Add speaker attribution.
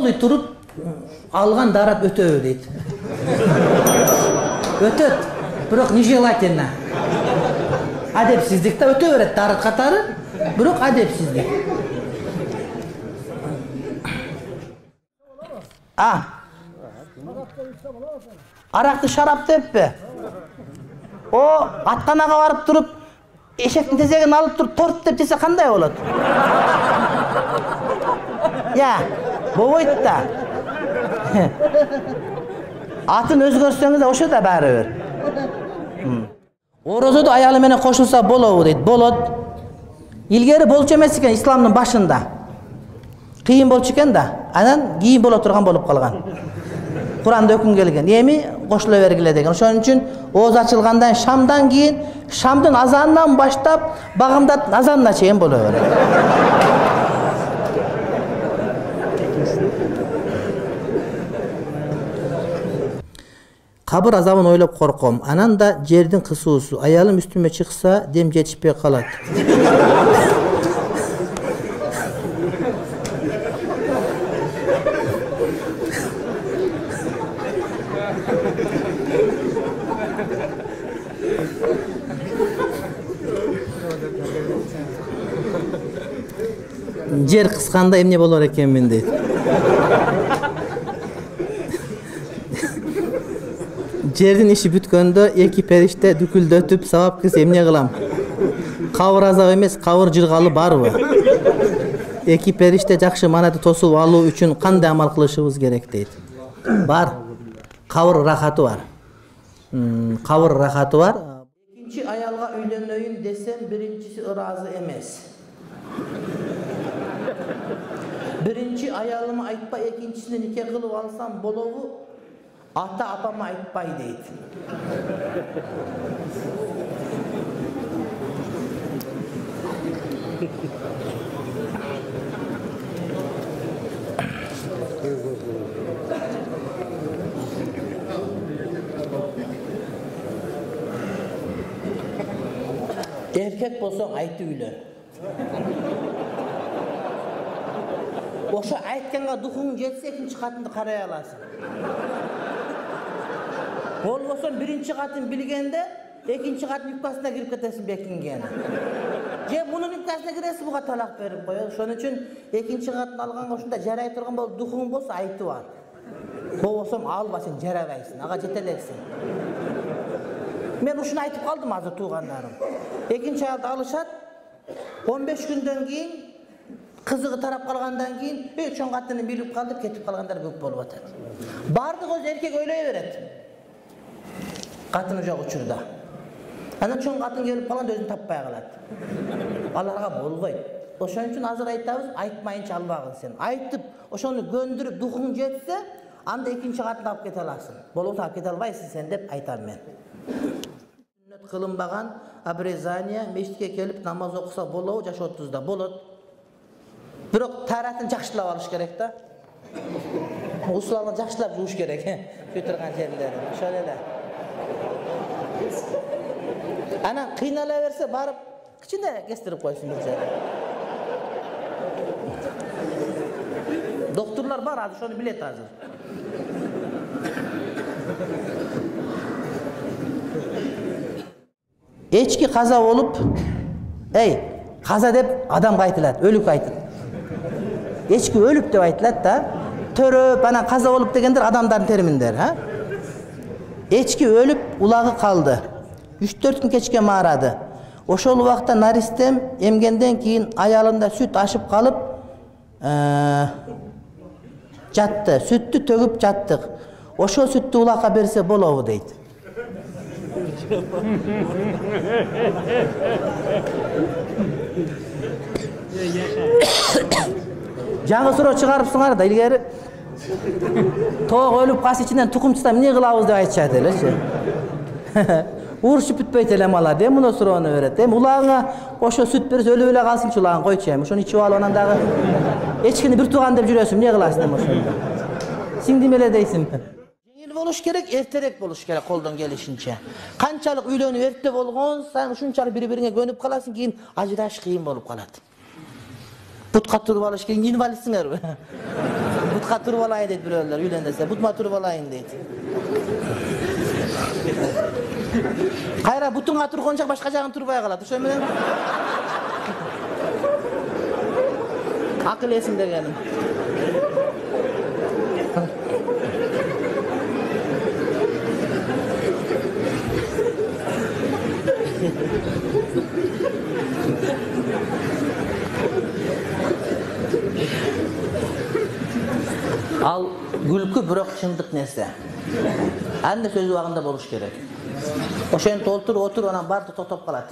Speaker 1: окуй туруп алган дарат өтөбү дейт. Өтөт, бирок нежелательно. Адепсиздик да өтө берет дарат катары, бирок адепсиздик. Аракты шарап деппи? О, атканага барып туруп, эшектин тезегин алып туруп торт деп десе кандай болот? Болбойт да. Атын өзгөрсөңүз да ошо да баары бир. Орозодо аялы менен кошулса болобу дейт. Болот. Илгери болчу эмес экен исламдын башында. Кыйын болчу экен да. Анан кийин боло турган болуп калган. Куранда өкүм келген. Эми кошула бергиле деген. Ошон үчүн ооз ачылгандан шамдан кийин, шамдын азанынан баштап багымдат азанына чейин боло берет. Кабыр азабын ойлоп корком. Анан да жердин кысуусу. Аялым үстүмө чыкса, дем жетишпей калат. Жер кысканда эмне болор экенмин дейт. Жердин иши бүткөндө эки периште дүкүлдөтүп сабап кылса эмне кылам? Кабыр азабы эмес, кабыр жыргалы барбы? Эки периште жакшы манаты тосуп алуу үчүн кандай амал кылышыбыз керек дейт. Бар. Кабыр рахаты бар. Кабыр рахаты бар. Экинчи аялга үйлөнөйүн десем, биринчиси ыраазы эмес. Биринчи аялыма айтпай экинчисине нике кылып алсам болобу? Ата апама айтпай дейт. Erkek bolsоң айтып үйлөн. Ошо айтканга духуң жетсе экинчи катынды карай аласың. Болбосо биринчи катын билгенде экинчи катын юбкасына кирип кетесиң бекингени. Же мунун юбкасына киресиң буга талак берип коёт. Ошон үчүн экинчи катын алганга ушунда жарай турган болуп духуң болсо айтып ал. Болбосо алба сен жарабайсың, ага жете элексиң. Мен ушуну айтып калдым азыр туугандарым. Экинчи аялды алышат, 15 күндөн кийин кызыгы тарап калгандан кийин чоң катыны билип калдып кетип калгандар көп болуп атат. Бардык өз эркек ойлой берет. Катыны жок учурда. Анан чоң катын келип калганда өзүн таппай калат. Аларга болбойт. Ошон үчүн азыр айтабыз, айтмайынча албагын сен. Айтып, ошону көндүрүп духуң жетсе, анда экинчи катынды алып кете аласың. Болбосо алып кете албайсың сен деп айтам мен. Сүннөт кылынбаган обрезание мешитке келип намаз окуса болобу, жаш 30да болот. Бирок таратын жакшылап алыш керек да. Усуларга жакшылап жууш керек. Көтөргөн жерлери. Ошол эле. Ana kıynala verse barıp kıçında kestirip koysun bir şeyler. Doktorlar var hadi şunu bilet hazır. Eçki kaza olup, kaza dep adam kaytılat, ölük aytın. Eçki ölüp de aytılat da, töröp, ana kaza olup degendir adamların terminler. Ha? Eçki ölüp ulağı kaldı. 3-4 gün keçke mağaradı. Oşol vakta naristem emgenden keyin ayalında süt aşıp kalıp jattı. Süttü tögüp jattık. Oşol süttü ulaka berse bolobu deydi. Жаңы суроо чыгарыпсыңар да илгери тоок өлүп калса ичинен тукум чыкса эмне кылабыз деп айтышат элечи. Урушуп бүтпөйт эле малар де муну суроону берет. Эми улагыңа ошо сүт берсе өлүп эле калсынчы улагың койчу эми ошону ичип алып анан дагы эчкини бир тууган деп жүрөсүң эмне кыласың эми ошондо. Сиңдим эле дейсиң. Жеңил болуш керек, эртерээк болуш керек колдон келишинче. Канчалык үйлөнүп эрте болгон сайын ушунчалык бири-бириңе көнүп каласың, кийин ажыраш кыйын болуп калат. Бутка туруп алыш кийин инвалидсиңерби? Butqa turup alayın deydi birovlar, uylen dese. Butma turup alayın deydi. Kayra butunga turgunca başka jagın turbay kalat. Ошо менен akıl esim degenim. Al gülkü bирок чындык нерсе. Анда сөз убагында болуш керек. Ошентип otur, анан барды токтоп калат.